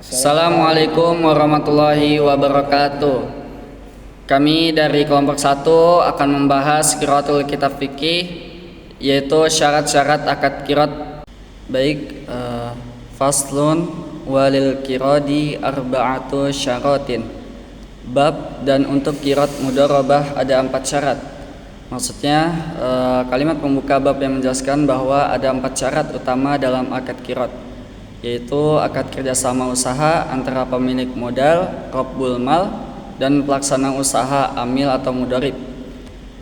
Assalamualaikum warahmatullahi wabarakatuh. Kami dari kelompok 1 akan membahas qiraatul kitab fikih, yaitu syarat-syarat akad qiraat. Baik, faslun walil qiradi arba'atu syaratin. Bab dan untuk qiraat mudharabah ada 4 syarat. Maksudnya kalimat pembuka bab yang menjelaskan bahwa ada 4 syarat utama dalam akad qiraat, yaitu akad kerjasama usaha antara pemilik modal, rabbul mal, dan pelaksana usaha amil atau mudharib,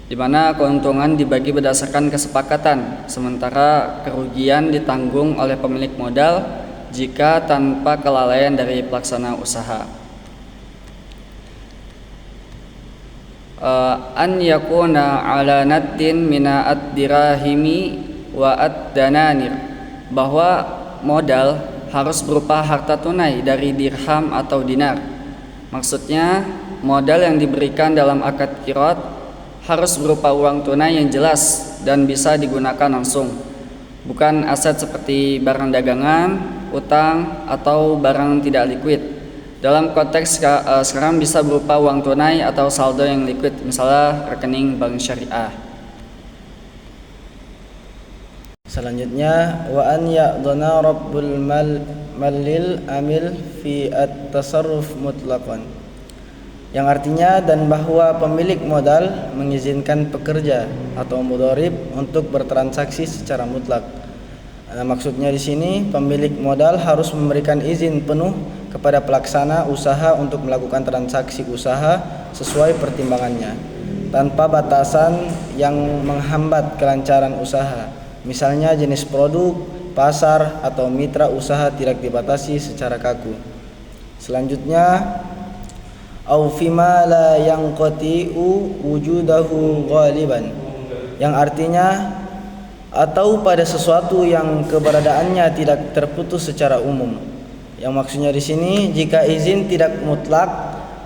di mana keuntungan dibagi berdasarkan kesepakatan, sementara kerugian ditanggung oleh pemilik modal jika tanpa kelalaian dari pelaksana usaha. An yakuna ala naddin mina ad-dirahimi wa ad-dananir, bahwa modal harus berupa harta tunai dari dirham atau dinar. Maksudnya modal yang diberikan dalam akad qiraat harus berupa uang tunai yang jelas dan bisa digunakan langsung, bukan aset seperti barang dagangan, utang, atau barang tidak liquid. Dalam konteks sekarang bisa berupa uang tunai atau saldo yang liquid, misalnya rekening bank syariah. Selanjutnya, wa an ya'dhana rabbul malil amil fi at-tasarruf mutlaqan, yang artinya dan bahwa pemilik modal mengizinkan pekerja atau mudharib untuk bertransaksi secara mutlak. Maksudnya di sini pemilik modal harus memberikan izin penuh kepada pelaksana usaha untuk melakukan transaksi usaha sesuai pertimbangannya, tanpa batasan yang menghambat kelancaran usaha. Misalnya jenis produk, pasar, atau mitra usaha tidak dibatasi secara kaku. Selanjutnya, au fima la yanqati'u wujudahu ghaliban, yang artinya atau pada sesuatu yang keberadaannya tidak terputus secara umum. Yang maksudnya di sini, jika izin tidak mutlak,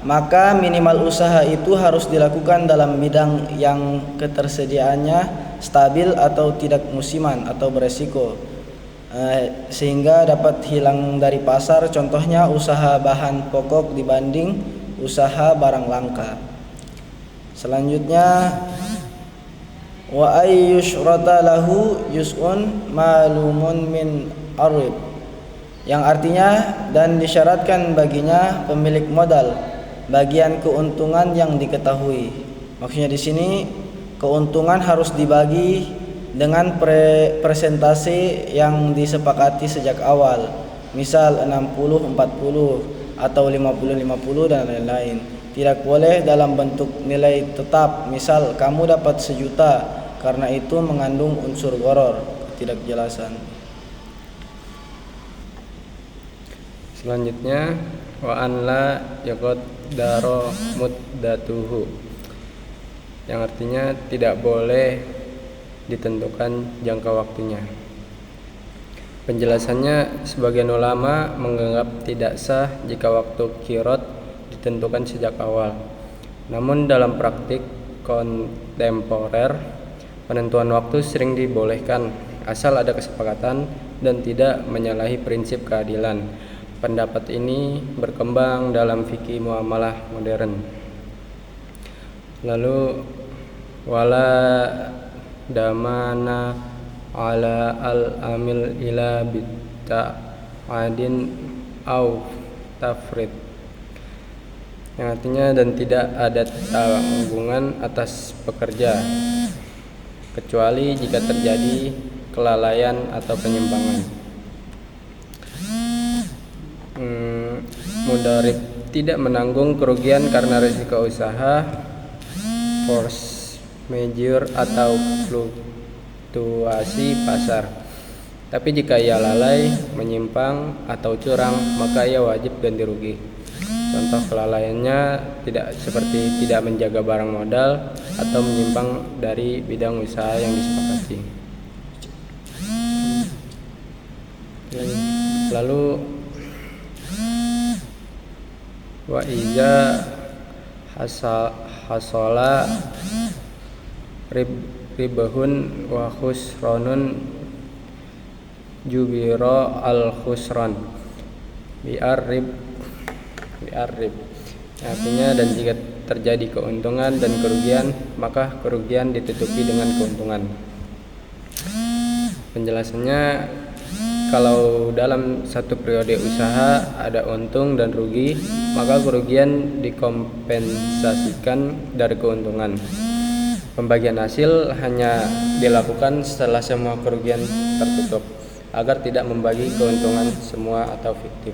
maka minimal usaha itu harus dilakukan dalam bidang yang ketersediaannya stabil atau tidak musiman atau beresiko, sehingga dapat hilang dari pasar. Contohnya usaha bahan pokok dibanding usaha barang langka. Selanjutnya, wa ayyushrata lahu juz'un malumun min arib, yang artinya dan disyaratkan baginya pemilik modal bagian keuntungan yang diketahui. Maksudnya di sini keuntungan harus dibagi dengan presentasi yang disepakati sejak awal, misal 60-40 atau 50-50 dan lain-lain. Tidak boleh dalam bentuk nilai tetap, misal kamu dapat 1 juta, karena itu mengandung unsur gharar, ketidakjelasan. Selanjutnya, wa an la yaqdara muddatuhu, yang artinya tidak boleh ditentukan jangka waktunya. Penjelasannya, sebagian ulama menganggap tidak sah jika waktu qiraat ditentukan sejak awal. Namun dalam praktik kontemporer, penentuan waktu sering dibolehkan asal ada kesepakatan dan tidak menyalahi prinsip keadilan. Pendapat ini berkembang dalam fikih muamalah modern. Lalu, wala damana ala al-amil ila bitta'adin au tafrid, yang artinya dan tidak ada tanggungan atas pekerja kecuali jika terjadi kelalaian atau penyimpangan. Mudharib tidak menanggung kerugian karena risiko usaha, force majeure atau fluktuasi pasar. Tapi jika ia lalai, menyimpang, atau curang, maka ia wajib ganti rugi. Contoh kelalaiannya seperti tidak menjaga barang modal atau menyimpang dari bidang usaha yang disepakati. Lalu, wa iza hasala ribahun wa khusranun jubira al khusran, bi'arrib, artinya dan jika terjadi keuntungan dan kerugian, maka kerugian ditutupi dengan keuntungan. Penjelasannya, kalau dalam satu periode usaha ada untung dan rugi, maka kerugian dikompensasikan dari keuntungan. Pembagian hasil hanya dilakukan setelah semua kerugian tertutup, agar tidak membagi keuntungan semua atau fiktif.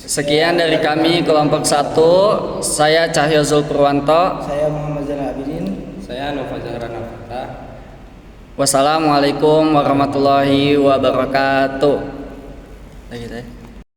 Sekian dari kami kelompok 1. Saya Cahyo Zulpurwanto. Saya Muhammad Zainal Abidin. Saya Nova Zahra Nafata. Wassalamualaikum warahmatullahi wabarakatuh.